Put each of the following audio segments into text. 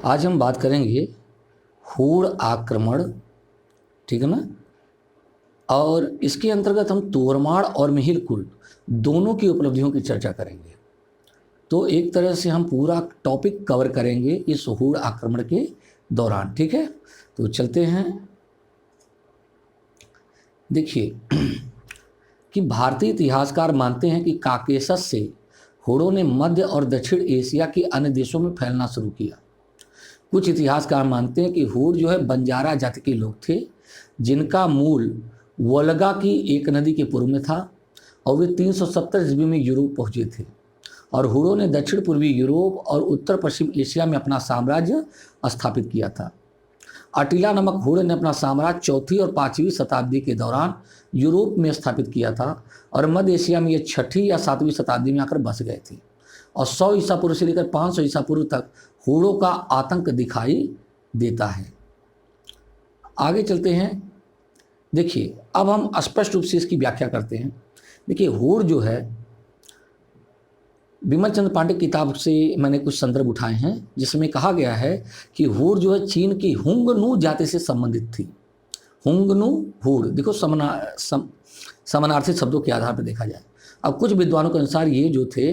आज हम बात करेंगे हूण आक्रमण, ठीक है ना। और इसके अंतर्गत हम तोरमाड़ और मिहिरकुल दोनों की उपलब्धियों की चर्चा करेंगे। तो एक तरह से हम पूरा टॉपिक कवर करेंगे इस हूण आक्रमण के दौरान, ठीक है। तो चलते हैं। देखिए कि भारतीय इतिहासकार मानते हैं कि काकेशस से हूणों ने मध्य और दक्षिण एशिया के अन्य देशों में फैलना शुरू किया। कुछ इतिहासकार मानते हैं कि हूण जो है बंजारा जाति के लोग थे, जिनका मूल वोल्गा की एक नदी के पूर्व में था और वे 370 ईस्वी में यूरोप पहुंचे थे। और हूणों ने दक्षिण पूर्वी यूरोप और उत्तर पश्चिम एशिया में अपना साम्राज्य स्थापित किया था। अटिला नामक हूण ने अपना साम्राज्य 4वीं और 5वीं शताब्दी के दौरान यूरोप में स्थापित किया था और मध्य एशिया में ये 6वीं या 7वीं शताब्दी में आकर बस गए थे। और 100 ईसा पूर्व से लेकर 500 ईसा पूर्व तक हूणों का आतंक दिखाई देता है। आगे चलते हैं। देखिए अब हम स्पष्ट रूप से इसकी व्याख्या करते हैं। देखिए हूण जो है, विमल चंद्र पांडे की किताब से मैंने कुछ संदर्भ उठाए हैं, जिसमें कहा गया है कि हूण जो है चीन की हुंगनू जाति से संबंधित थी। हुंगनू हूण, देखो समानार्थी शब्दों के आधार पर देखा जाए। अब कुछ विद्वानों के अनुसार ये जो थे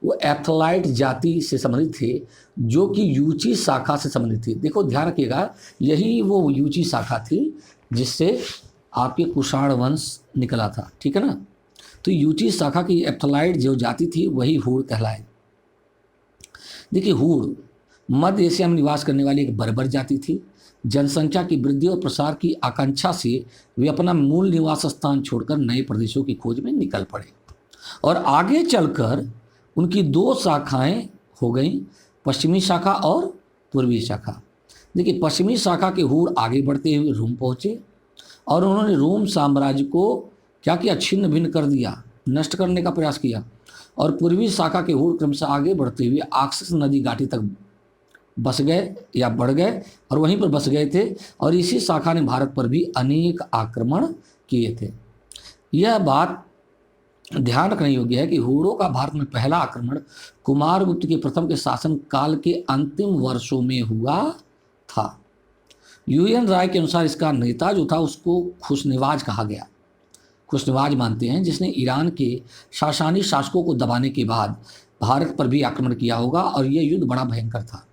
वो एथलाइट जाति से संबंधित थे, जो कि यूची शाखा से संबंधित थी। देखो ध्यान रखिएगा, यही वो यूची शाखा थी जिससे आपके कुषाण वंश निकला था, ठीक है ना। तो यूची शाखा की एथलाइट जो जाति थी वही हूण कहलाए। देखिए हूण मध्य एशिया में निवास करने वाली एक बर्बर जाति थी। जनसंख्या की वृद्धि और प्रसार की आकांक्षा से वे अपना मूल निवास स्थान छोड़कर नए प्रदेशों की खोज में निकल पड़े और आगे चलकर उनकी 2 शाखाएं हो गईं, पश्चिमी शाखा और पूर्वी शाखा। देखिए पश्चिमी शाखा के हूण आगे बढ़ते हुए रोम पहुँचे और उन्होंने रोम साम्राज्य को क्या किया, छिन्न भिन्न कर दिया, नष्ट करने का प्रयास किया। और पूर्वी शाखा के हूण क्रमशः आगे बढ़ते हुए आक्सस नदी घाटी तक बस गए या बढ़ गए और वहीं पर बस गए थे। और इसी शाखा ने भारत पर भी अनेक आक्रमण किए थे। यह बात ध्यान रखने योग्य है कि हूणों का भारत में पहला आक्रमण कुमारगुप्त के प्रथम के शासन काल के अंतिम वर्षों में हुआ था। यूएन राय के अनुसार इसका नेता जो था उसको खुशनवाज कहा गया। खुशनवाज मानते हैं जिसने ईरान के सासानी शासकों को दबाने के बाद भारत पर भी आक्रमण किया होगा और यह युद्ध बड़ा भयंकर था।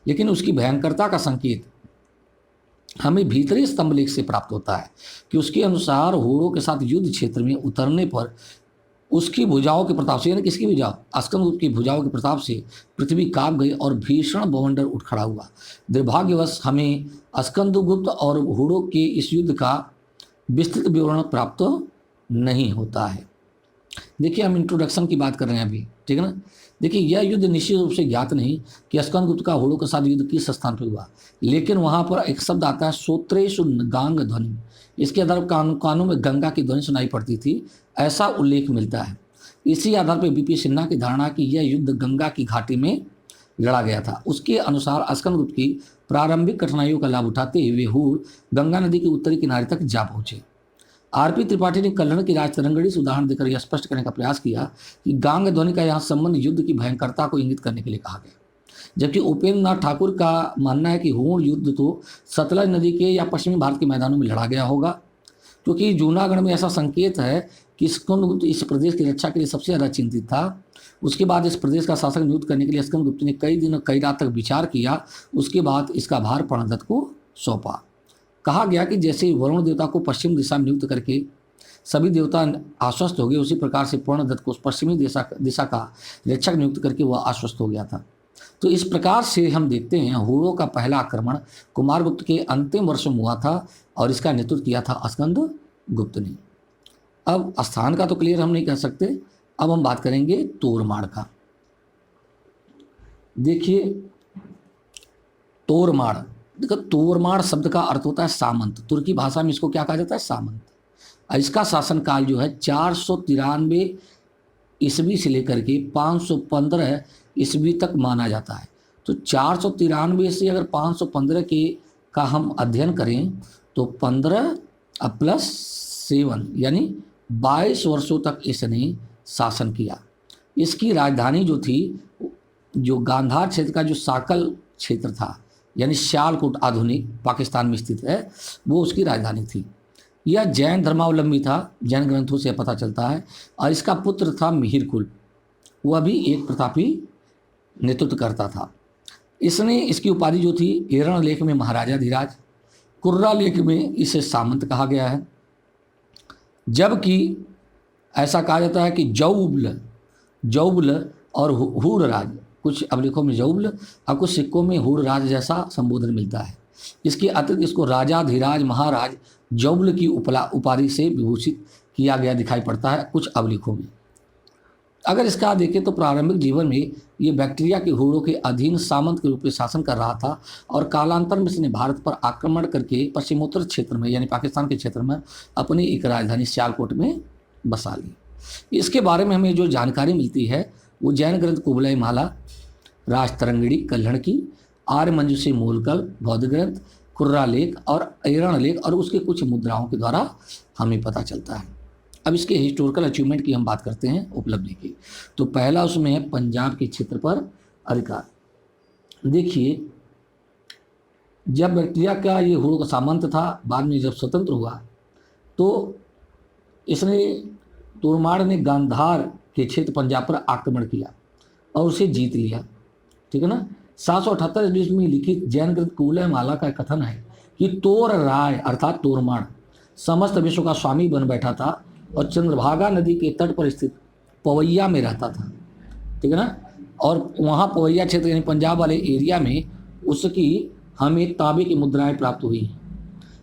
लेकिन उसकी भयंकरता का संकेत हमें भीतरी स्तंभलेख से प्राप्त होता है कि उसके अनुसार हूणों के साथ युद्ध क्षेत्र में उतरने पर उसकी भुजाओं के प्रताप से, यानी किसकी भुजाओं, अस्कंदगुप्त की भुजाओं के प्रताप से पृथ्वी कांप गई और भीषण बवंडर उठ खड़ा हुआ। दुर्भाग्यवश हमें अस्कंदगुप्त और हूणों के इस युद्ध का विस्तृत विवरण प्राप्त नहीं होता है। देखिए हम इंट्रोडक्शन की बात कर रहे हैं अभी, ठीक है ना। देखिए यह युद्ध निश्चित रूप से ज्ञात नहीं कि अस्कंदगुप्त का हूणों के साथ युद्ध किस स्थान पर हुआ, लेकिन वहाँ पर एक शब्द आता है सोत्रेषु गांग ध्वनि। इसके आधार पर कानों में गंगा की ध्वनि सुनाई पड़ती थी, ऐसा उल्लेख मिलता है। इसी आधार पर बीपी सिन्हा की धारणा कि यह युद्ध गंगा की घाटी में लड़ा गया था। उसके अनुसार अस्कंदगुप्त की प्रारंभिक कठिनाइयों का लाभ उठाते हुए हूण गंगा नदी के उत्तरी किनारे तक जा पहुँचे। आरपी त्रिपाठी ने कल्हड़ की राजतरंगड़ी से उदाहरण देकर यह स्पष्ट करने का प्रयास किया कि गांग ध्वनि का यहाँ संबंध युद्ध की भयंकरता को इंगित करने के लिए कहा गया। जबकि उपेंद्र नाथ ठाकुर का मानना है कि हूण युद्ध तो सतलज नदी के या पश्चिमी भारत के मैदानों में लड़ा गया होगा, क्योंकि जूनागढ़ में ऐसा संकेत है कि अस्कंदगुप्त इस प्रदेश की रक्षा के लिए सबसे ज़्यादा चिंतित था। उसके बाद इस प्रदेश का शासक नियुक्त करने के लिए अस्कंदगुप्त ने कई दिन और कई रात तक विचार किया। उसके बाद इसका भार पर्णदत्त को सौंपा। कहा गया कि जैसे वरुण देवता को पश्चिम दिशा में नियुक्त करके सभी देवता आश्वस्त हो गए, उसी प्रकार से पर्णदत्त को पश्चिमी दिशा का रक्षक नियुक्त करके वह आश्वस्त हो गया था। तो इस प्रकार से हम देखते हैं हूणों का पहला आक्रमण कुमारगुप्त के अंतिम वर्षों में हुआ था और इसका नेतृत्व किया था अस्कंदगुप्त ने। अब स्थान का तो क्लियर हम नहीं कह सकते, अब हम बात करेंगे तोरमाड़ का। देखिए तोरमाड़, देखो तोरमाड़ शब्द का अर्थ होता है सामंत। तुर्की भाषा में इसको क्या कहा जाता है, सामंत। इसका शासनकाल जो है 493 ईस्वी से लेकर के 515 ईस्वी तक माना जाता है। तो 493 से अगर 515 के का हम अध्ययन करें तो 15 + 7 यानी 22 वर्षों तक इसने शासन किया। इसकी राजधानी जो थी, जो गांधार क्षेत्र का जो साकल क्षेत्र था, यानी सियालकोट आधुनिक पाकिस्तान में स्थित है, वो उसकी राजधानी थी। यह जैन धर्मावलंबी था, जैन ग्रंथों से पता चलता है। और इसका पुत्र था मिहिरकुल, वह भी एक प्रतापी नेतृत्व करता था। इसने इसकी उपाधि जो थी, एरण लेख में महाराजा धीराज, कुर्रा लेख में इसे सामंत कहा गया है, जबकि ऐसा कहा जाता है कि जौबल और हूड़राज, कुछ अभिलेखों में जौबल और कुछ सिक्कों में हूड़राज जैसा संबोधन मिलता है। इसके अतिरिक्त इसको राजा धीराज महाराज जौबल की उपाधि से विभूषित किया गया दिखाई पड़ता है कुछ अभिलेखों में। अगर इसका देखें तो प्रारंभिक जीवन में ये बैक्टीरिया के हूड़ों के अधीन सामंत के रूप में शासन कर रहा था और कालांतर में इसने भारत पर आक्रमण करके पश्चिमोत्तर क्षेत्र में यानी पाकिस्तान के क्षेत्र में अपनी एक राजधानी सियालकोट में बसा ली। इसके बारे में हमें जो जानकारी मिलती है वो जैन ग्रंथ कुवलय माला, राजतरंगिणी कल्हण की, आर्य मंजूषी मूलकल, बौद्ध ग्रंथ, कुर्रा लेख और एरण लेख और उसके कुछ मुद्राओं के द्वारा हमें पता चलता है। अब इसके हिस्टोरिकल अचीवमेंट की हम बात करते हैं, उपलब्धि की। तो पहला उसमें है पंजाब के क्षेत्र पर अधिकार। देखिए, जब बैक्टीरिया का ये हुड़ का सामंत था, बाद में जब स्वतंत्र हुआ तो इसने तोरमाड़ ने गांधार के क्षेत्र पंजाब पर आक्रमण किया और उसे जीत लिया, ठीक है ना। 778 ईस्वी में लिखित जैन ग्रंथ कुवलय माला का कथन है कि तोर राय अर्थात तोरमाड़ समस्त विश्व का स्वामी बन बैठा था और चंद्रभागा नदी के तट पर स्थित पवैया में रहता था, ठीक है ना। और वहाँ पवैया क्षेत्र यानी पंजाब वाले एरिया में उसकी हमें तांबे की मुद्राएं प्राप्त हुई हैं।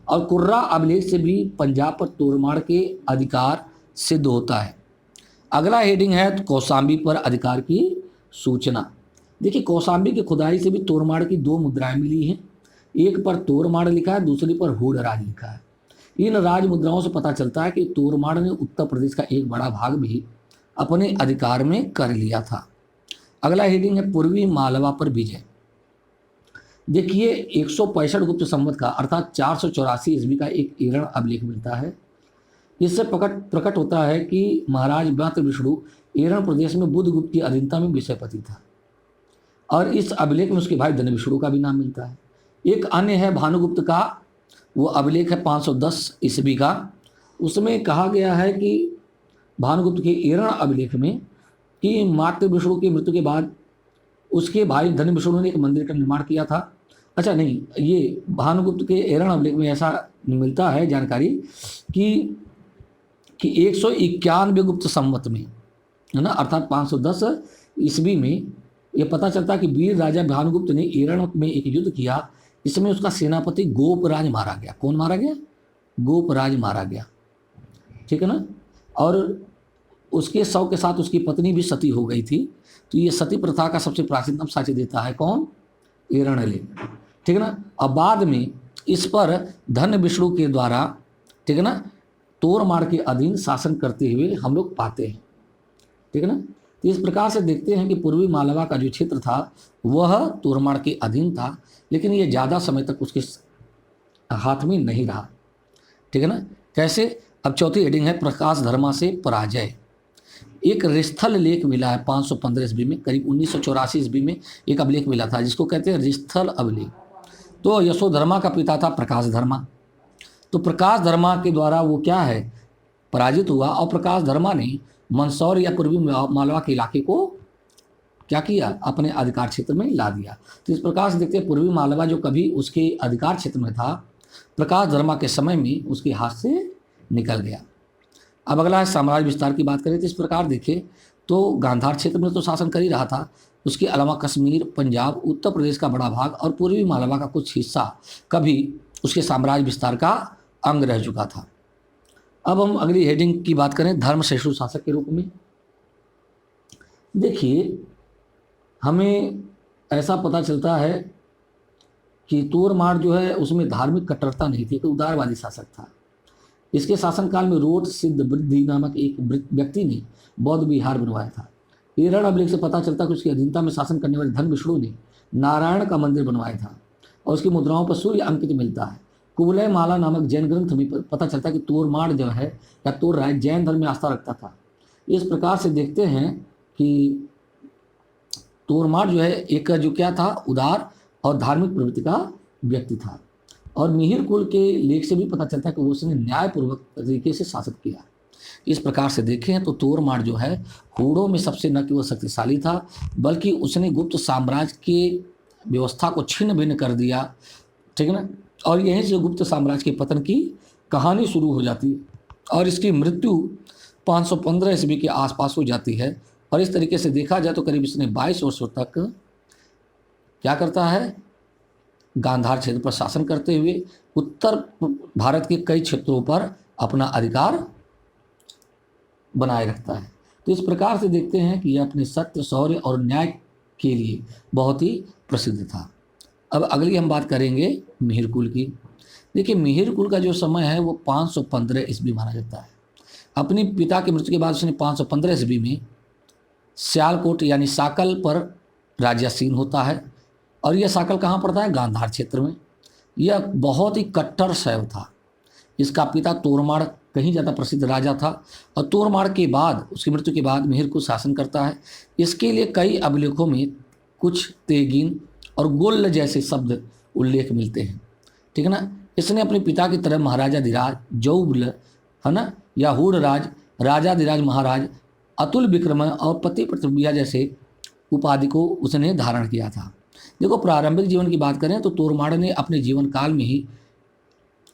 और कुर्रा अभिलेख से भी पंजाब पर तोरमाड़ के अधिकार सिद्ध होता है। अगला हेडिंग है तो कौशाम्बी पर अधिकार की सूचना। देखिए, कौशाम्बी की खुदाई से भी तोरमाड़ की 2 मुद्राएं मिली हैं, एक पर तोरमाड़ लिखा है, दूसरी पर हूड़राज लिखा है। इन राज मुद्राओं से पता चलता है कि तोरमाड़ ने उत्तर प्रदेश का एक बड़ा भाग भी अपने अधिकार में कर लिया था। अगला हेडिंग है पूर्वी मालवा पर विजय। देखिए, 165 गुप्त संवत का अर्थात 484 ईस्वी का एक एरण अभिलेख मिलता है। इससे प्रकट होता है कि महाराज मातृविष्णु एरण प्रदेश में बुधगुप्त की अधीनता में विषयपति था और इस अभिलेख में उसके भाई धनविष्णु का भी नाम मिलता है। एक अन्य है भानुगुप्त का, वो अभिलेख है 510 ईस्वी का। उसमें कहा गया है कि भानुगुप्त के एरण अभिलेख में कि मातृविष्णु की मृत्यु के बाद उसके भाई धनविष्णु ने एक मंदिर का निर्माण किया था। अच्छा नहीं, ये भानुगुप्त के एरण अभिलेख में ऐसा मिलता है जानकारी कि 191 गुप्त संवत में, है ना, अर्थात 510 ईस्वी में यह पता चलता है कि वीर राजा भानुगुप्त ने एरण में एक युद्ध किया। इसमें उसका सेनापति गोपराज मारा गया। कौन मारा गया? गोपराज मारा गया, ठीक है ना। और उसके शव के साथ उसकी पत्नी भी सती हो गई थी। तो ये सती प्रथा का सबसे प्राचीनतम साक्ष्य देता है कौन? एरण लेख, ठीक है ना। अब बाद में इस पर धनविष्णु के द्वारा, ठीक है ना, तोरमाड़ के अधीन शासन करते हुए हम लोग पाते हैं, ठीक है ना। तो इस प्रकार से देखते हैं कि पूर्वी मालवा का जो क्षेत्र था वह तोरमाड़ के अधीन था, लेकिन ये ज़्यादा समय तक उसके हाथ में नहीं रहा, ठीक है ना। कैसे? अब चौथी हेडिंग है प्रकाश धर्मा से पराजय। एक रिस्थल लेख मिला है 515 ईस्वी में, करीब 1984 ईस्वी में एक अभिलेख मिला था जिसको कहते हैं रिस्थल अभिलेख। तो यशोधर्मा का पिता था प्रकाश धर्मा। तो प्रकाश धर्मा के द्वारा वो क्या है, पराजित हुआ और प्रकाश धर्मा ने मंदसौर या पूर्वी मालवा के इलाके को क्या किया, अपने अधिकार क्षेत्र में ला दिया। तो इस प्रकार से देखते हैं पूर्वी मालवा जो कभी उसके अधिकार क्षेत्र में था, प्रकाश धर्मा के समय में उसके हाथ से निकल गया। अब अगला है साम्राज्य विस्तार की बात करें तो इस प्रकार देखें तो गांधार क्षेत्र में तो शासन कर ही रहा था, उसके अलावा कश्मीर, पंजाब, उत्तर प्रदेश का बड़ा भाग और पूर्वी मालवा का कुछ हिस्सा कभी उसके साम्राज्य विस्तार का अंग रह चुका था। अब हम अगली हेडिंग की बात करें धर्म सहिष्णु शासक के रूप में। देखिए, हमें ऐसा पता चलता है कि तोरमाड़ जो है उसमें धार्मिक कट्टरता नहीं थी, तो उदारवादी शासक था। इसके शासनकाल में रोट सिद्ध वृद्धि नामक एक व्यक्ति ने बौद्ध विहार बनवाया था। एरण अभिलेख से पता चलता है कि उसकी अधीनता में शासन करने वाले धनविष्णु ने नारायण का मंदिर बनवाया था और उसकी मुद्राओं पर सूर्य अंकित मिलता है। कुवलय माला नामक जैन ग्रंथ में पता चलता है कि तोरमाड़ जो है या तोर राय जैन धर्म में आस्था रखता था। इस प्रकार से देखते हैं कि तोरमाड़ जो है एक जो क्या था, उदार और धार्मिक प्रवृत्ति का व्यक्ति था। और मिहिर कुल के लेख से भी पता चलता है कि उसने न्यायपूर्वक तरीके से शासन किया। इस प्रकार से देखें तो तोरमाड़ जो है हूणों में सबसे न केवल शक्तिशाली था, बल्कि उसने गुप्त साम्राज्य की व्यवस्था को छिन्न भिन्न कर दिया, ठीक है ना। और यहीं से गुप्त साम्राज्य के पतन की कहानी शुरू हो जाती है और इसकी मृत्यु 515 ईस्वी के आसपास हो जाती है। और इस तरीके से देखा जाए तो करीब इसने 22 वर्षों तक क्या करता है, गांधार क्षेत्र पर शासन करते हुए उत्तर भारत के कई क्षेत्रों पर अपना अधिकार बनाए रखता है। तो इस प्रकार से देखते हैं कि यह अपने सत्य, शौर्य और न्याय के लिए बहुत ही प्रसिद्ध था। अब अगली हम बात करेंगे मिहिर कुल की। देखिए मिहिर कुल का जो समय है वो 515 ईस्वी माना जाता है। अपने पिता की मृत्यु के बाद उसने 515 ईस्वी में सियालकोट यानी साकल पर राज्यासीन होता है। और यह साकल कहाँ पड़ता है, गांधार क्षेत्र में। यह बहुत ही कट्टर शैव था। इसका पिता तोरमाड़ कहीं ज़्यादा प्रसिद्ध राजा था और तोरमाड़ के बाद, उसकी मृत्यु के बाद मिहिर कुल शासन करता है। इसके लिए कई अभिलेखों में कुछ तेगीन और गोल्ल जैसे शब्द उल्लेख मिलते हैं, ठीक है ना। इसने अपने पिता की तरह महाराजाधिराज जौबल, है ना, या हूणराज, राजाधिराज महाराज, अतुल विक्रम और पति प्रतिबिया जैसे उपाधि को उसने धारण किया था। देखो प्रारंभिक जीवन की बात करें तो तोरमाड़ ने अपने जीवन काल में ही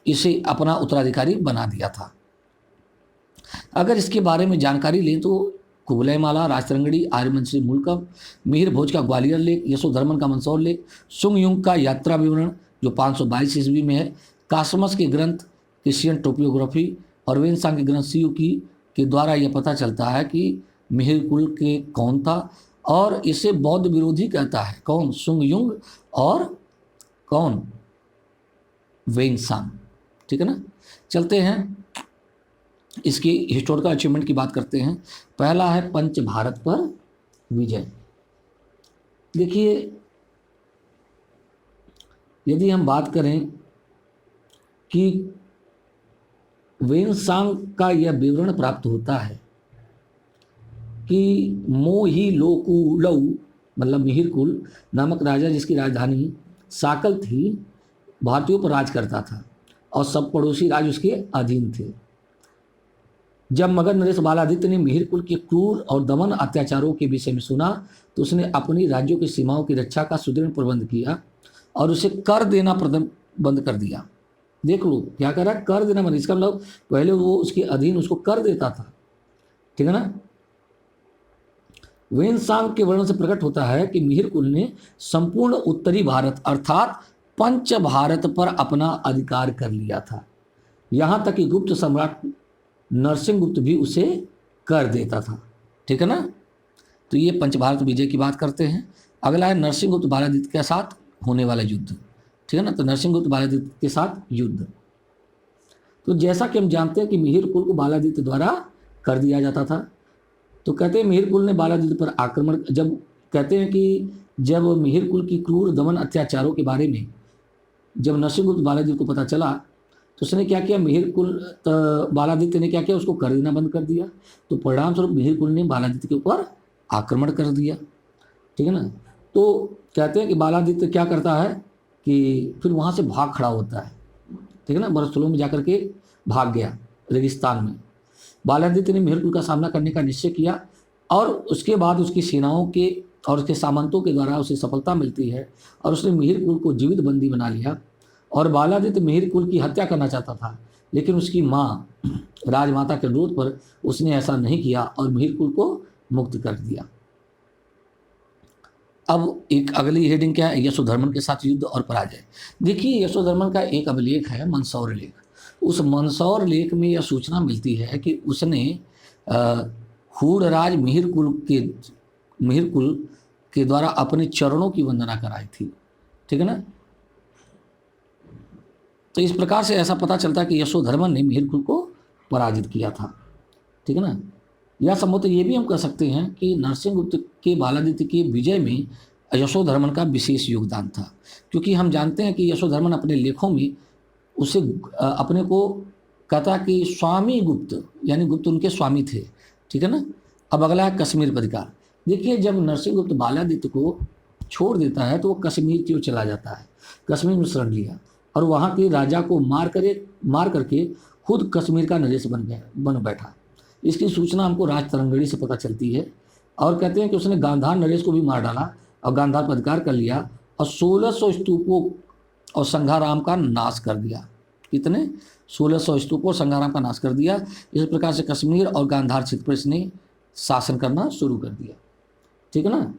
इसे अपना उत्तराधिकारी बना दिया था। अगर इसके बारे में जानकारी लें तो कुवलयमाला, राजतरंगिणी, आर्यवंशी मूलकम, मिहिर भोज का ग्वालियर लेख, यशोधर्मन का मंदसौर लेख, सुंगयुंग का यात्रा विवरण जो 522 ईस्वी में है, कासमस के ग्रंथ क्रिश्चियन टोपियोग्राफी और वेनसांग के ग्रंथ सीयूकी के द्वारा यह पता चलता है कि मिहिर कुल के कौन था। और इसे बौद्ध विरोधी कहता है कौन, सुंगयुंग और कौन, वेनसांग, ठीक है ना। चलते हैं इसकी हिस्टोरिकल अचीवमेंट की बात करते हैं। पहला है पंच भारत पर विजय। देखिए यदि हम बात करें कि वेनसांग का यह विवरण प्राप्त होता है कि मोही लोकुलऊ मतलब मिहिर कुल नामक राजा जिसकी राजधानी साकल थी, भारतीयों पर राज करता था और सब पड़ोसी राज्य उसके अधीन थे। जब मगध नरेश बालादित्य ने मिहिर कुल के क्रूर और दमन अत्याचारों के विषय में सुना तो उसने अपनी राज्यों की सीमाओं की रक्षा का सुदृढ़ प्रबंध किया और उसे कर देना बंद कर दिया। देख लो क्या करा, कर देना बंद। इसका मतलब पहले वो उसके अधीन उसको कर देता था, ठीक है ना। वेनसांग के वर्णन से प्रकट होता है कि मिहिर कुल ने संपूर्ण उत्तरी भारत अर्थात पंच भारत पर अपना अधिकार कर लिया था। यहाँ तक कि गुप्त सम्राट नरसिंह गुप्त भी उसे कर देता था, ठीक है ना। तो ये पंच भारत विजय की बात करते हैं। अगला है नरसिंह गुप्त बालादित्य के साथ होने वाला युद्ध, ठीक है ना। तो नरसिंह गुप्त बालादित्य के साथ युद्ध, तो जैसा कि हम जानते हैं कि मिहिर कुल को बालादित्य द्वारा कर दिया जाता था। तो कहते हैं मिहिर कुल ने बालादित्य पर आक्रमण, जब कहते हैं कि जब मिहिर कुल की क्रूर दमन अत्याचारों के बारे में जब नरसिंहगुप्त बालादित्य को पता चला तो उसने क्या किया, मिहिर कुल बालादित्य ने क्या किया, उसको कर देना बंद कर दिया। तो परिणाम स्वरूप मिहिर कुल ने बालादित्य के ऊपर आक्रमण कर दिया, ठीक है ना। तो कहते हैं कि बालादित्य क्या करता है कि फिर वहाँ से भाग खड़ा होता है, ठीक है ना। बरस्थलों में जाकर के भाग गया रेगिस्तान में। बालादित्य ने मिहिर कुल का सामना करने का निश्चय किया और उसके बाद उसकी सेनाओं के और उसके सामंतों के द्वारा उसे सफलता मिलती है और उसने मिहिर कुल को जीवित बंदी बना लिया। और बालादित्य मिहिर कुल की हत्या करना चाहता था, लेकिन उसकी माँ राजमाता के अनुरोध पर उसने ऐसा नहीं किया और मिहिर कुल को मुक्त कर दिया। अब एक अगली हेडिंग क्या है, यशोधर्मन के साथ युद्ध और पराजय। देखिए यशोधर्मन का एक अभिलेख है मंदसौर लेख। उस मंदसौर लेख में यह सूचना मिलती है कि उसने हूणराज मिहिर कुल के द्वारा अपने चरणों की वंदना कराई थी, ठीक है ना। तो इस प्रकार से ऐसा पता चलता है कि यशोधर्मन ने मिहिर कुल को पराजित किया था, ठीक है ना। या संभवतः ये भी हम कह सकते हैं कि नरसिंहगुप्त के बालादित्य के विजय में यशोधर्मन का विशेष योगदान था, क्योंकि हम जानते हैं कि यशोधर्मन अपने लेखों में उसे अपने को कहता कि स्वामी गुप्त, यानी गुप्त उनके स्वामी थे, ठीक है ना। अब अगला है कश्मीर पर अधिकार। देखिए जब नरसिंहगुप्त बालादित्य को छोड़ देता है तो वो कश्मीर की ओर चला जाता है। कश्मीर में शरण लिया और वहाँ के राजा को मार करके खुद कश्मीर का नरेश बन बैठा। इसकी सूचना हमको राज तरंगड़ी से पता चलती है और कहते हैं कि उसने गांधार नरेश को भी मार डाला और गांधार पर अधिकार कर लिया और 1600 स्तूपों और संघाराम का नाश कर दिया। कितने? 1600 स्तूपों और संघाराम का नाश कर दिया। इस प्रकार से कश्मीर और गांधार क्षेत्र पर इसने शासन करना शुरू कर दिया। ठीक है ना।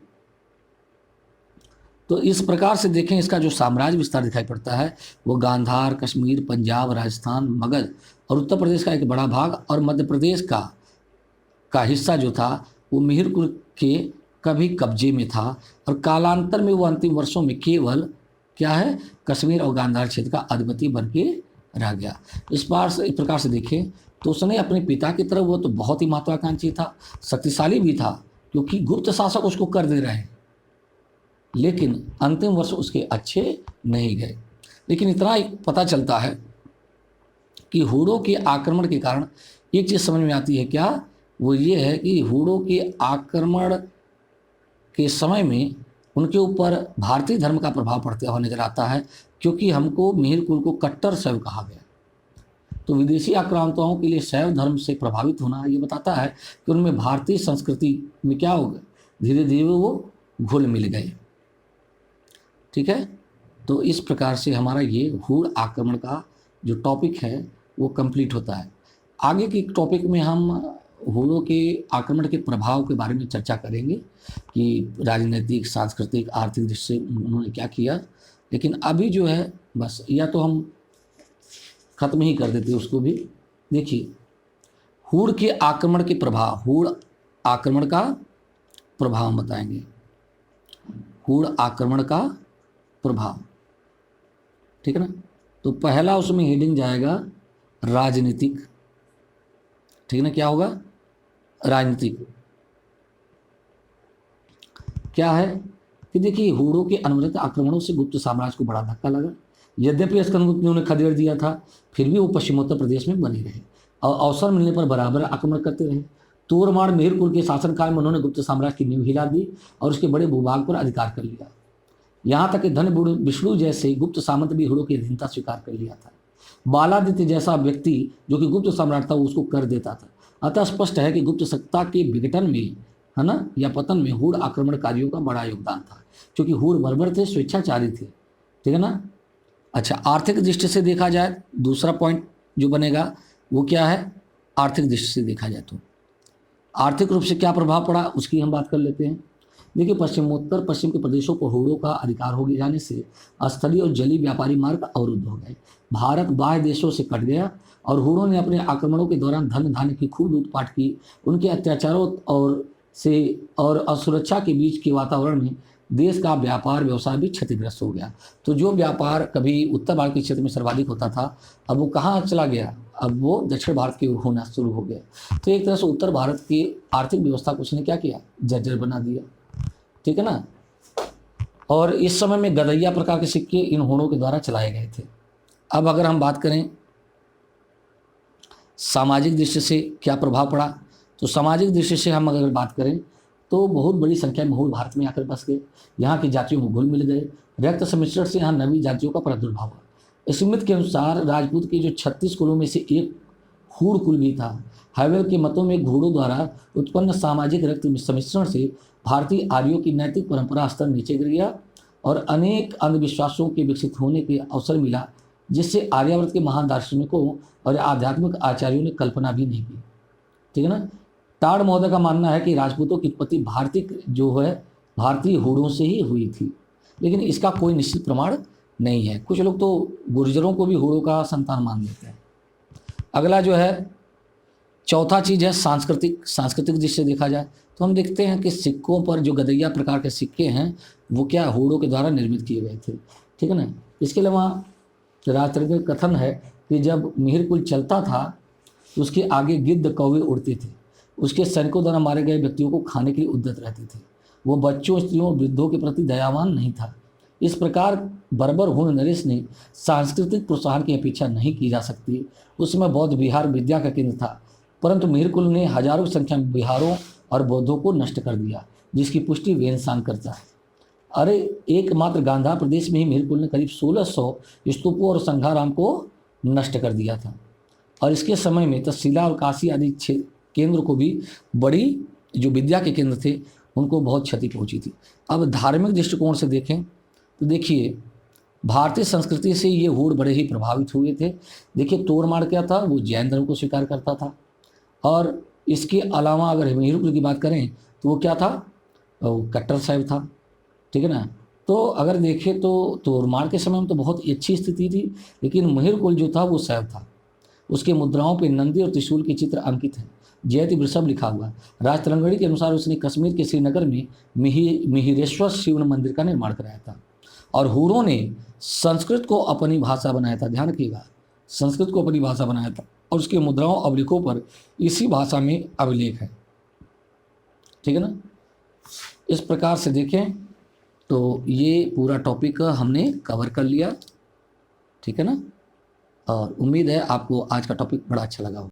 तो इस प्रकार से देखें इसका जो साम्राज्य विस्तार दिखाई पड़ता है वो गांधार, कश्मीर, पंजाब, राजस्थान, मगध और उत्तर प्रदेश का एक बड़ा भाग और मध्य प्रदेश का हिस्सा जो था वो मिहिर कुल के कभी कब्जे में था और कालांतर में वो अंतिम वर्षों में केवल क्या है, कश्मीर और गांधार क्षेत्र का अधिपति बन के रह गया। इस प्रकार से देखें तो उसने अपने पिता की तरफ, वो तो बहुत ही महत्वाकांक्षी था, शक्तिशाली भी था क्योंकि गुप्त शासक उसको कर दे रहे हैं, लेकिन अंतिम वर्ष उसके अच्छे नहीं गए। लेकिन इतना ही पता चलता है कि हूणों के आक्रमण के कारण एक चीज़ समझ में आती है क्या, वो ये है कि हूणों के आक्रमण के समय में उनके ऊपर भारतीय धर्म का प्रभाव पड़ता हुआ नजर आता है, क्योंकि हमको मिहिर कुल को कट्टर शैव कहा गया। तो विदेशी आक्रांताओं के लिए शैव धर्म से प्रभावित होना ये बताता है कि उनमें भारतीय संस्कृति में क्या हो गया, धीरे धीरे वो घुल मिल गए। ठीक है। तो इस प्रकार से हमारा ये हूण आक्रमण का जो टॉपिक है वो कंप्लीट होता है। आगे के टॉपिक में हम हूणों के आक्रमण के प्रभाव के बारे में चर्चा करेंगे कि राजनीतिक, सांस्कृतिक, आर्थिक दृष्टि से उन्होंने क्या किया। लेकिन अभी जो है बस या तो हम खत्म ही कर देते उसको भी। देखिए हूण के आक्रमण के प्रभाव, हूण आक्रमण का प्रभाव हम बताएंगे, हूण आक्रमण का प्रभाव। ठीक है ना। तो पहला उसमें हेडिंग जाएगा राजनीतिक। ठीक है ना। क्या होगा? राजनीतिक। क्या है कि देखिए हूणों के अनवरत आक्रमणों से गुप्त साम्राज्य को बड़ा धक्का लगा। यद्यपि स्कंदगुप्त ने उन्हें खदेड़ दिया था, फिर भी वो पश्चिमोत्तर प्रदेश में बने रहे और अवसर मिलने पर बराबर आक्रमण करते रहे। तोरमाड़ मिहिर कुल के शासनकाल में उन्होंने गुप्त साम्राज्य की नींव हिला दी और उसके बड़े भूभाग पर अधिकार कर लिया। यहाँ तक कि धन विष्णु जैसे गुप्त सामंत भी हूणों की अधीनता स्वीकार कर लिया था। बालादित्य जैसा व्यक्ति जो कि गुप्त सम्राट था वो उसको कर देता था। अतः स्पष्ट है कि गुप्त सत्ता के विघटन में, है ना, या पतन में हूण आक्रमणकारियों का बड़ा योगदान था, क्योंकि हूण बर्बर थे, स्वेच्छाचारी थे। ठीक है ना। अच्छा, आर्थिक दृष्टि से देखा जाए दूसरा पॉइंट जो बनेगा वो क्या है, आर्थिक दृष्टि से देखा जाए तो आर्थिक रूप से क्या प्रभाव पड़ा उसकी हम बात कर लेते हैं। देखिए पश्चिम के प्रदेशों को हूणों का अधिकार हो जाने से स्थलीय और जलीय व्यापारी मार्ग अवरुद्ध हो गए। भारत बाह्य देशों से कट गया और हूणों ने अपने आक्रमणों के दौरान धन धान्य की खूब लूटपाट की। उनके अत्याचारों और असुरक्षा के बीच के वातावरण में देश का व्यापार व्यवसाय भी क्षतिग्रस्त हो गया। तो जो व्यापार कभी उत्तर भारत के क्षेत्र में सर्वाधिक होता था, अब वो कहाँ चला गया, अब वो दक्षिण भारत की ओर होना शुरू हो गया। तो एक तरह से उत्तर भारत की आर्थिक व्यवस्था को उसने क्या किया, जर्जर बना दिया। ठीक है ना। और इस समय में गदैया प्रकार के सिक्के इन हूणों के द्वारा चलाए गए थे। अब अगर हम बात करें सामाजिक दृष्टि से क्या प्रभाव पड़ा, तो सामाजिक दृष्टि से हम अगर बात करें तो बहुत बड़ी संख्या में हूण भारत में आकर बस गए। यहाँ की जातियों में घुल मिल गए। रक्त सम्मिश्रण से यहाँ नवी जातियों का प्रादुर्भाव हुआ। स्मिथ के अनुसार राजपूत के जो 36 कुलों में से एक हूण कुल भी था। हैवेल के मतों में हूणों द्वारा उत्पन्न सामाजिक रक्त सम्मिश्रण से भारतीय आर्यों की नैतिक परंपरा स्तर नीचे गिर गया और अनेक अंधविश्वासों के विकसित होने के अवसर मिला, जिससे आर्यावर्त के महान दार्शनिकों और आध्यात्मिक आचार्यों ने कल्पना भी नहीं की। ठीक है ना। टाड़ महोदय का मानना है कि राजपूतों की उत्पत्ति भारतीय हूणों से ही हुई थी, लेकिन इसका कोई निश्चित प्रमाण नहीं है। कुछ लोग तो गुर्जरों को भी हूणों का संतान मान लेते हैं। अगला जो है चौथा चीज़ है सांस्कृतिक दृष्टि से देखा जाए तो हम देखते हैं कि सिक्कों पर जो गदैया प्रकार के सिक्के हैं वो क्या हूणों के द्वारा निर्मित किए गए थे। ठीक है ना। इसके अलावा राजचरित्र में कथन है कि जब मिहिर कुल चलता था तो उसके आगे गिद्ध कौवे उड़ते थे। उसके सैनिकों द्वारा मारे गए व्यक्तियों को खाने के लिए उद्यत रहते थे। वो बच्चों, स्त्रियों और वृद्धों के प्रति दयावान नहीं था। इस प्रकार बर्बर हूण नरेश ने सांस्कृतिक प्रोत्साहन की अपेक्षा नहीं की जा सकती। उस समय बौद्ध विहार विद्या का केंद्र था, परंतु मिहिर कुल ने हजारों की संख्या में विहारों और बौद्धों को नष्ट कर दिया, जिसकी पुष्टि वेनसांग करता है। अरे एकमात्र गांधार प्रदेश में ही मिहिरकुल ने करीब 1600 स्तूपों और संघाराम को नष्ट कर दिया था। और इसके समय में तक्षशिला और काशी आदि केंद्र को भी बड़ी जो विद्या के केंद्र थे उनको बहुत क्षति पहुंची थी। अब धार्मिक दृष्टिकोण से देखें तो देखिए भारतीय संस्कृति से ये हूण बड़े ही प्रभावित हुए थे। देखिए तोरमाड़ क्या था, वो जैन धर्म को स्वीकार करता था। और इसके अलावा अगर मिहिरकुल की बात करें तो वो क्या था, वो कट्टर शैव था, ठीक है ना। तो अगर देखें तो तोरमाड़ के समय में तो बहुत ही अच्छी स्थिति थी, लेकिन मिहिरकुल जो था वो शैव था। उसके मुद्राओं पर नंदी और त्रिशूल के चित्र अंकित हैं, जयति वृषभ लिखा हुआ। राज तरंगड़ी के अनुसार उसने कश्मीर के श्रीनगर में मिहिरेश्वर शिव मंदिर का निर्माण कराया था। और हूरों ने संस्कृत को अपनी भाषा बनाया था, ध्यान रखिएगा, संस्कृत को अपनी भाषा बनाया था। और उसके मुद्राओं अभिलेखों पर इसी भाषा में अभिलेख है, ठीक है ना। इस प्रकार से देखें तो ये पूरा टॉपिक हमने कवर कर लिया, ठीक है ना। और उम्मीद है आपको आज का टॉपिक बड़ा अच्छा लगा हो।